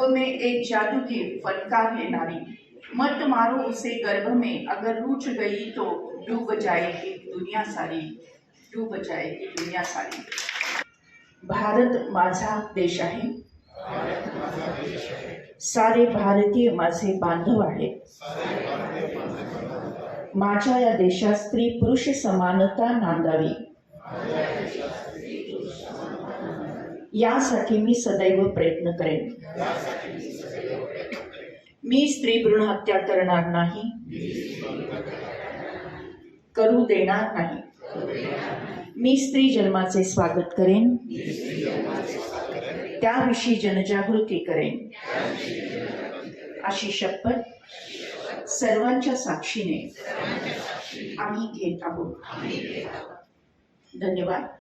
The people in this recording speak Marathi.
वो में एक जादू की फनकार है नारी, मत मारो उसे गर्भ में, अगर रूठ गई तो डूब जाएगी दुनिया सारी, डूब जाएगी दुनिया सारी। भारत माझा देश आहे, सारे भारतीय माझे बांधव आहेत। माझ्या या देशात स्त्री पुरुष समानता नांदावी, यासाठी मी सदैव प्रयत्न करेन। मी स्त्री भ्रूण हत्या करणार नाही, करू देणार नाही। मी स्त्री जन्माचे स्वागत करेन, त्याविषयी जनजागृती करेन, अशी शपथ सर्वांच्या साक्षीने आम्ही घेत आहोत। धन्यवाद।